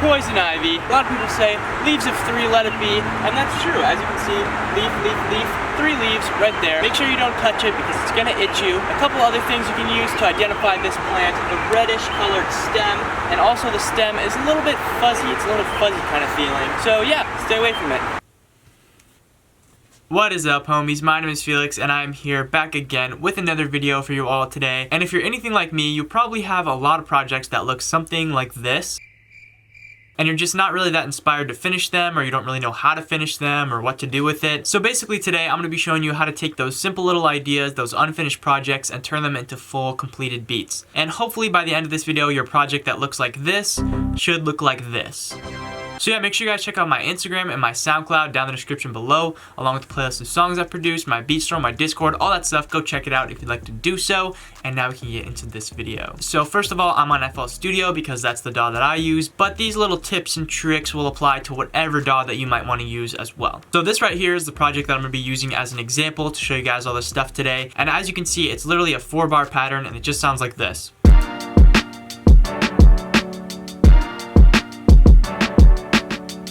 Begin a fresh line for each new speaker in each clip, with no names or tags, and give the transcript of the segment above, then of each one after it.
poison ivy. A lot of people say leaves of 3, let it be, and that's true. As you can see, leaf, leaf, leaf, 3 leaves right there. Make sure you don't touch it because it's gonna itch you. A couple other things you can use to identify this plant: the reddish colored stem, and also the stem is a little bit fuzzy. It's a little fuzzy kind of feeling. So yeah, stay away from it. What is up, homies? My name is Felix and I'm here back again with another video for you all today. And if you're anything like me, you probably have a lot of projects that look something like this, and you're just not really that inspired to finish them, or you don't really know how to finish them or what to do with it. So basically today I'm going to be showing you how to take those simple little ideas, those unfinished projects, and turn them into full completed beats. And hopefully by the end of this video, your project that looks like this should look like this. So yeah, make sure you guys check out my Instagram and my SoundCloud down in the description below, along with the playlist of songs I've produced, my beat store, my Discord, all that stuff. Go check it out if you'd like to do so. And now we can get into this video. So first of all, I'm on FL Studio because that's the DAW that I use, but these little tips and tricks will apply to whatever DAW that you might want to use as well. So this right here is the project that I'm going to be using as an example to show you guys all this stuff today. And as you can see, it's literally a 4-bar pattern and it just sounds like this.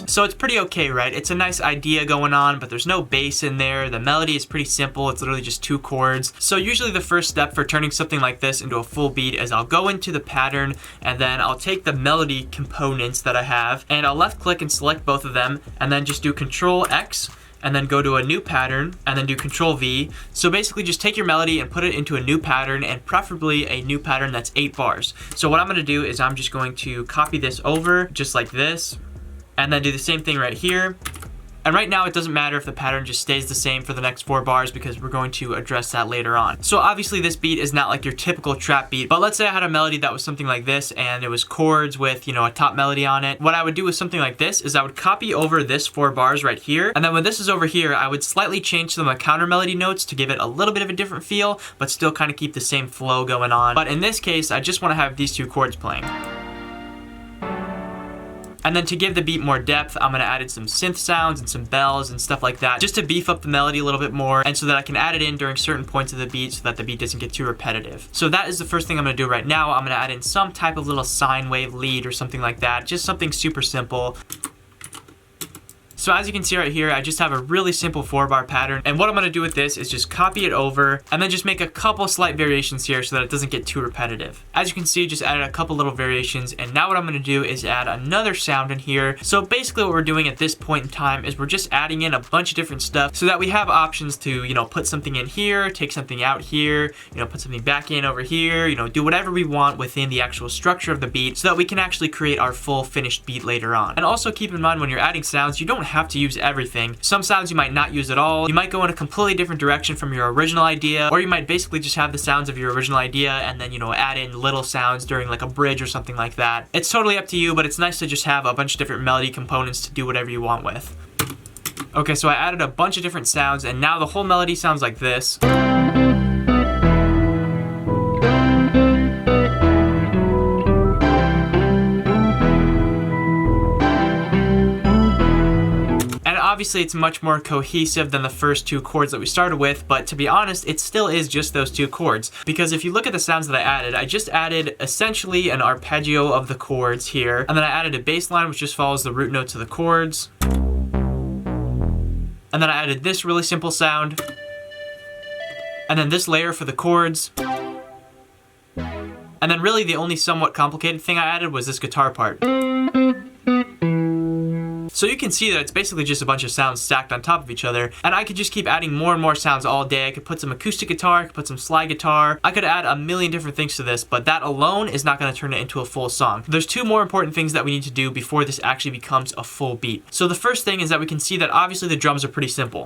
So it's pretty okay, right? It's a nice idea going on, but there's no bass in there. The melody is pretty simple. It's literally just 2 chords. So usually the first step for turning something like this into a full beat is I'll go into the pattern and then I'll take the melody components that I have and I'll left click and select both of them and then just do Control X and then go to a new pattern and then do Control V. So basically just take your melody and put it into a new pattern, and preferably a new pattern that's 8 bars. So what I'm gonna do is I'm just going to copy this over just like this, and then do the same thing right here. And right now it doesn't matter if the pattern just stays the same for the next 4 bars because we're going to address that later on. So obviously this beat is not like your typical trap beat, but let's say I had a melody that was something like this and it was chords with, you know, a top melody on it. What I would do with something like this is I would copy over this 4 bars right here, and then when this is over here, I would slightly change some of the counter melody notes to give it a little bit of a different feel, but still kind of keep the same flow going on. But in this case, I just want to have these 2 chords playing. And then to give the beat more depth, I'm going to add in some synth sounds and some bells and stuff like that, just to beef up the melody a little bit more, and so that I can add it in during certain points of the beat so that the beat doesn't get too repetitive. So that is the first thing I'm going to do right now. I'm going to add in some type of little sine wave lead or something like that, just something super simple. So as you can see right here, I just have a really simple 4-bar pattern, and what I'm going to do with this is just copy it over and then just make a couple slight variations here so that it doesn't get too repetitive. As you can see, just added a couple little variations, and now what I'm going to do is add another sound in here. So basically what we're doing at this point in time is we're just adding in a bunch of different stuff so that we have options to, you know, put something in here, take something out here, you know, put something back in over here, you know, do whatever we want within the actual structure of the beat so that we can actually create our full finished beat later on. And also keep in mind when you're adding sounds, you don't have to use everything. Some sounds you might not use at all. You might go in a completely different direction from your original idea, or you might basically just have the sounds of your original idea and then, you know, add in little sounds during like a bridge or something like that. It's totally up to you, but it's nice to just have a bunch of different melody components to do whatever you want with. Okay, so I added a bunch of different sounds, and now the whole melody sounds like this. Obviously it's much more cohesive than the first 2 chords that we started with, but to be honest, it still is just those 2 chords, because if you look at the sounds that I just added essentially an arpeggio of the chords here, and then I added a bass line which just follows the root notes of the chords, and then I added this really simple sound, and then this layer for the chords, and then really the only somewhat complicated thing I added was this guitar part. So you can see that it's basically just a bunch of sounds stacked on top of each other, and I could just keep adding more and more sounds all day. I could put some acoustic guitar, I could put some slide guitar, I could add a million different things to this, but that alone is not going to turn it into a full song. There's 2 more important things that we need to do before this actually becomes a full beat. So the first thing is that we can see that obviously the drums are pretty simple.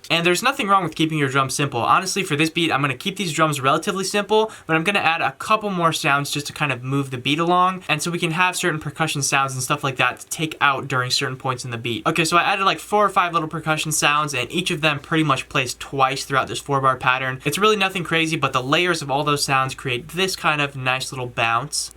And there's nothing wrong with keeping your drums simple. Honestly, for this beat, I'm going to keep these drums relatively simple, but I'm going to add a couple more sounds just to kind of move the beat along, and so we can have certain percussion sounds and stuff like that to take out during certain points in the beat. Okay, so I added like 4 or 5 little percussion sounds, and each of them pretty much plays twice throughout this 4-bar pattern. It's really nothing crazy, but the layers of all those sounds create this kind of nice little bounce.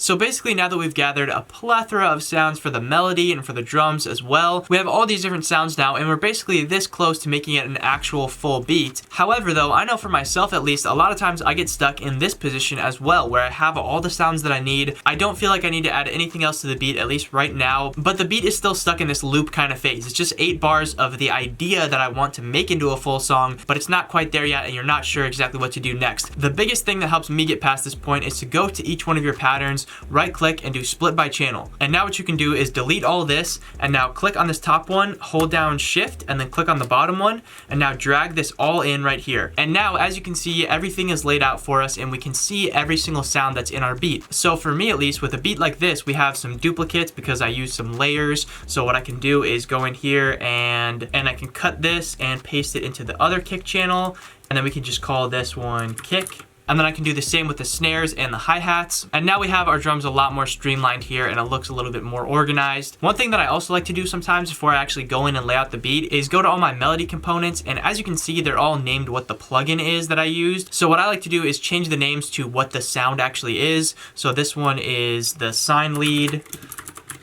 So basically, now that we've gathered a plethora of sounds for the melody and for the drums as well, we have all these different sounds now, and we're basically this close to making it an actual full beat. However, though, I know for myself at least, a lot of times I get stuck in this position as well, where I have all the sounds that I need. I don't feel like I need to add anything else to the beat, at least right now, but the beat is still stuck in this loop kind of phase. It's just 8 bars of the idea that I want to make into a full song, but it's not quite there yet, and you're not sure exactly what to do next. The biggest thing that helps me get past this point is to go to each one of your patterns, right click, and do split by channel. And now what you can do is delete all this, and now click on this top one, hold down shift, and then click on the bottom one, and now drag this all in right here. And now, as you can see, everything is laid out for us, and we can see every single sound that's in our beat. So for me, at least, with a beat like this, we have some duplicates because I use some layers. So what I can do is go in here and I can cut this and paste it into the other kick channel, and then we can just call this one kick. And then I can do the same with the snares and the hi-hats. And now we have our drums a lot more streamlined here, and it looks a little bit more organized. One thing that I also like to do sometimes before I actually go in and lay out the beat is go to all my melody components, and as you can see, they're all named what the plugin is that I used. So what I like to do is change the names to what the sound actually is. So this one is the sine lead,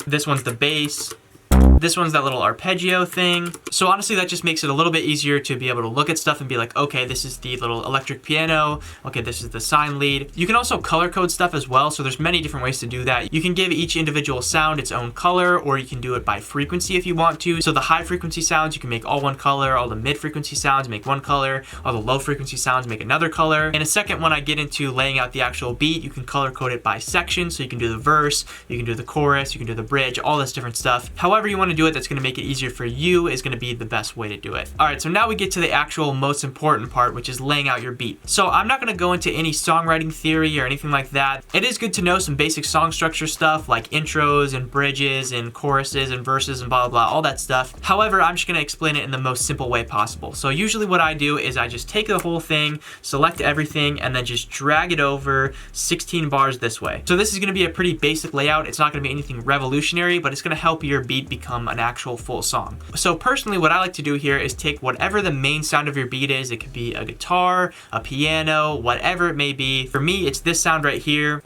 this one's the bass, this one's that little arpeggio thing. So honestly, that just makes it a little bit easier to be able to look at stuff and be like, okay, this is the little electric piano. Okay, this is the sine lead. You can also color code stuff as well. So there's many different ways to do that. You can give each individual sound its own color, or you can do it by frequency if you want to. So the high frequency sounds, you can make all one color. All the mid frequency sounds make one color. All the low frequency sounds make another color. In a second, when I get into laying out the actual beat, you can color code it by section. So you can do the verse, you can do the chorus, you can do the bridge, all this different stuff. However you want to do it that's going to make it easier for you is going to be the best way to do it. All right, so now we get to the actual most important part, which is laying out your beat. So I'm not going to go into any songwriting theory or anything like that. It is good to know some basic song structure stuff like intros and bridges and choruses and verses and blah, blah, blah, all that stuff. However, I'm just going to explain it in the most simple way possible. So usually what I do is I just take the whole thing, select everything, and then just drag it over 16 bars this way. So this is going to be a pretty basic layout. It's not going to be anything revolutionary, but it's going to help your beat become an actual full song. So personally, what I like to do here is take whatever the main sound of your beat is. It could be a guitar, a piano, whatever it may be. For me, it's this sound right here.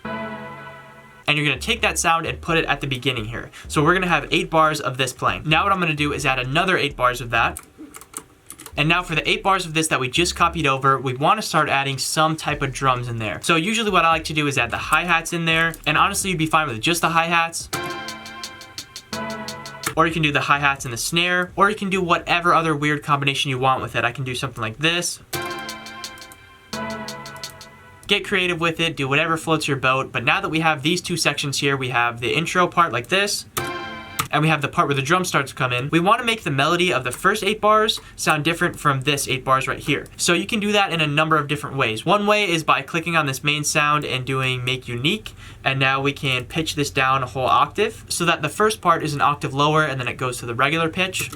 And you're going to take that sound and put it at the beginning here. So we're going to have 8 bars of this playing. Now what I'm going to do is add another 8 bars of that. And now for the 8 bars of this that we just copied over, we want to start adding some type of drums in there. So usually what I like to do is add the hi-hats in there. And honestly, you'd be fine with just the hi-hats. Or you can do the hi-hats and the snare, or you can do whatever other weird combination you want with it. I can do something like this. Get creative with it, do whatever floats your boat. But now that we have these 2 sections here, we have the intro part like this, and we have the part where the drum starts to come in. We want to make the melody of the first 8 bars sound different from this 8 bars right here. So you can do that in a number of different ways. One way is by clicking on this main sound and doing make unique, and now we can pitch this down a whole octave so that the first part is an octave lower and then it goes to the regular pitch.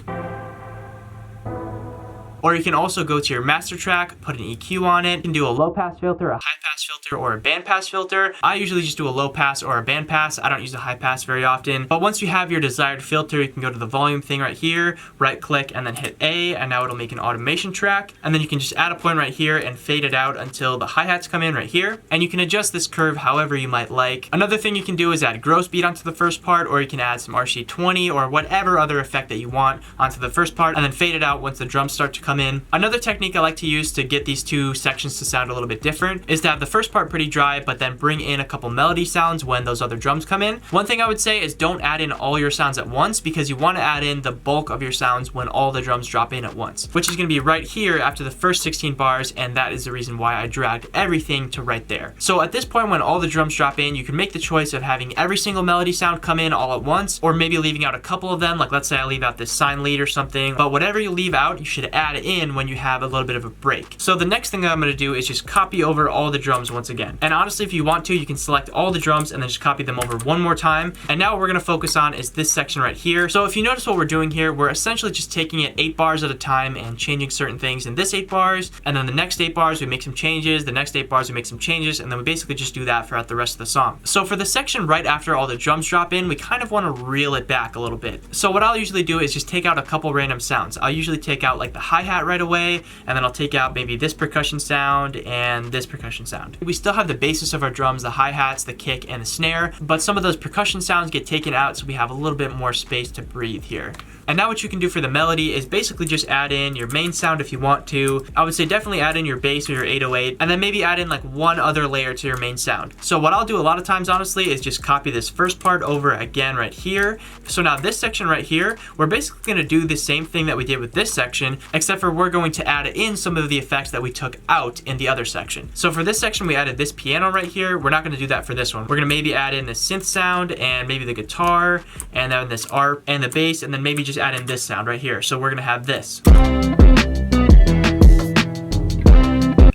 Or you can also go to your master track, put an EQ on it. You can do a low pass filter, a high pass filter, or a band pass filter. I usually just do a low pass or a band pass. I don't use a high pass very often. But once you have your desired filter, you can go to the volume thing right here, right click, and then hit A, and now it'll make an automation track. And then you can just add a point right here and fade it out until the hi-hats come in right here. And you can adjust this curve however you might like. Another thing you can do is add gross beat onto the first part, or you can add some RC20 or whatever other effect that you want onto the first part, and then fade it out once the drums start to come in. Another technique I like to use to get these 2 sections to sound a little bit different is to have the first part pretty dry, but then bring in a couple melody sounds when those other drums come in. One thing I would say is don't add in all your sounds at once, because you want to add in the bulk of your sounds when all the drums drop in at once, which is going to be right here after the first 16 bars, and that is the reason why I dragged everything to right there. So at this point, when all the drums drop in, you can make the choice of having every single melody sound come in all at once, or maybe leaving out a couple of them, like let's say I leave out this sine lead or something. But whatever you leave out, you should add in when you have a little bit of a break. So the next thing that I'm going to do is just copy over all the drums once again. And honestly, if you want to, you can select all the drums and then just copy them over one more time. And now what we're going to focus on is this section right here. So if you notice what we're doing here, we're essentially just taking it 8 bars at a time and changing certain things in this 8 bars. And then the next 8 bars, we make some changes. The next 8 bars, we make some changes. And then we basically just do that throughout the rest of the song. So for the section right after all the drums drop in, we kind of want to reel it back a little bit. So what I'll usually do is just take out a couple random sounds. I'll usually take out like the hi-hat right away, and then I'll take out maybe this percussion sound and this percussion sound. We still have the basis of our drums, the hi-hats, the kick, and the snare, but some of those percussion sounds get taken out, so we have a little bit more space to breathe here. And now what you can do for the melody is basically just add in your main sound if you want to. I would say definitely add in your bass or your 808, and then maybe add in like one other layer to your main sound. So what I'll do a lot of times, honestly, is just copy this first part over again right here. So now this section right here, we're basically going to do the same thing that we did with this section, except for we're going to add in some of the effects that we took out in the other section. So for this section, we added this piano right here. We're not going to do that for this one. We're going to maybe add in the synth sound and maybe the guitar and then this ARP and the bass, and then maybe just add in this sound right here. So we're going to have this.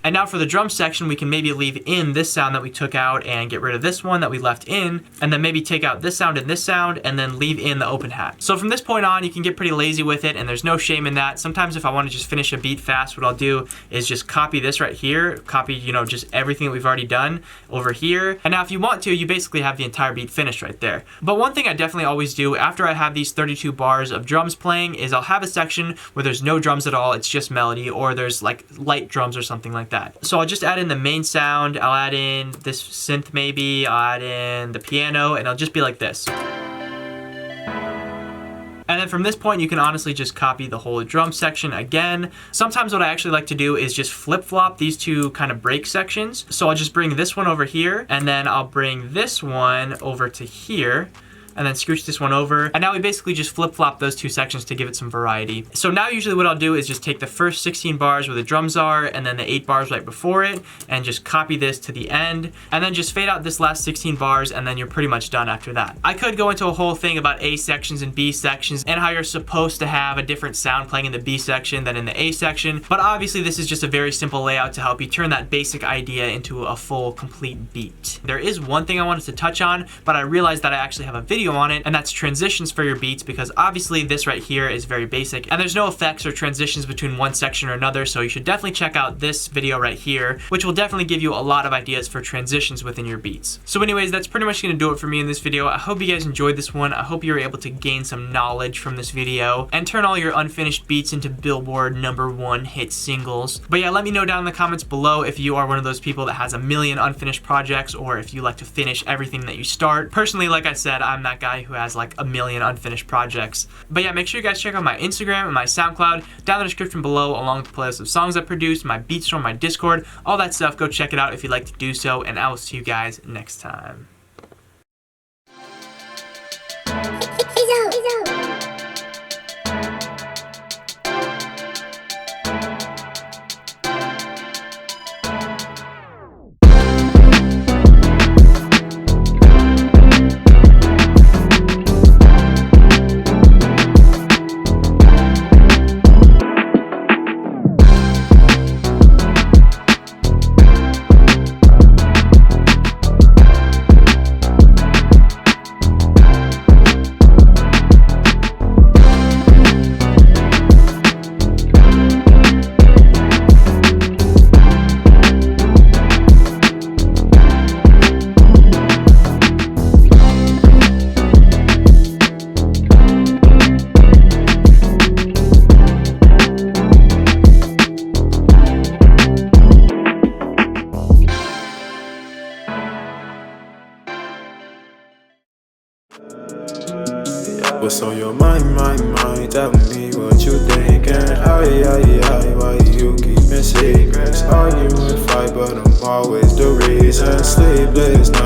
And now for the drum section, we can maybe leave in this sound that we took out and get rid of this one that we left in, and then maybe take out this sound and then leave in the open hat. So from this point on, you can get pretty lazy with it, and there's no shame in that. Sometimes if I want to just finish a beat fast, what I'll do is just copy this right here, copy, just everything that we've already done over here. And now if you want to, you basically have the entire beat finished right there. But one thing I definitely always do after I have these 32 bars of drums playing is I'll have a section where there's no drums at all, it's just melody, or there's like light drums or something like that. So I'll just add in the main sound, I'll add in this synth maybe, I'll add in the piano, and it'll just be like this. And then from this point, you can honestly just copy the whole drum section again. Sometimes what I actually like to do is just flip-flop these two kind of break sections. So I'll just bring this one over here, and then I'll bring this one over to here, and then scooch this one over. And now we basically just flip-flop those two sections to give it some variety. So now usually what I'll do is just take the first 16 bars where the drums are, and then the 8 bars right before it, and just copy this to the end, and then just fade out this last 16 bars, and then you're pretty much done after that. I could go into a whole thing about A sections and B sections, and how you're supposed to have a different sound playing in the B section than in the A section, but obviously this is just a very simple layout to help you turn that basic idea into a full, complete beat. There is one thing I wanted to touch on, but I realized that I actually have a video on it, and that's transitions for your beats, because obviously this right here is very basic and there's no effects or transitions between one section or another, so you should definitely check out this video right here, which will definitely give you a lot of ideas for transitions within your beats. So anyways, that's pretty much going to do it for me in this video. I hope you guys enjoyed this one. I hope you were able to gain some knowledge from this video and turn all your unfinished beats into Billboard #1 hit singles. But yeah, let me know down in the comments below if you are one of those people that has a million unfinished projects, or if you like to finish everything that you start. Personally, like I said, I'm that guy who has like a million unfinished projects. But yeah, make sure you guys check out my Instagram and my SoundCloud down in the description below, along with the playlist of songs I produced, my beats from my Discord, all that stuff. Go check it out if you'd like to do so, and I will see you guys next time.
What's on your mind? Tell me what you thinking. Why you keeping secrets? Arguing, fight, but I'm always the reason. Sleepless nights.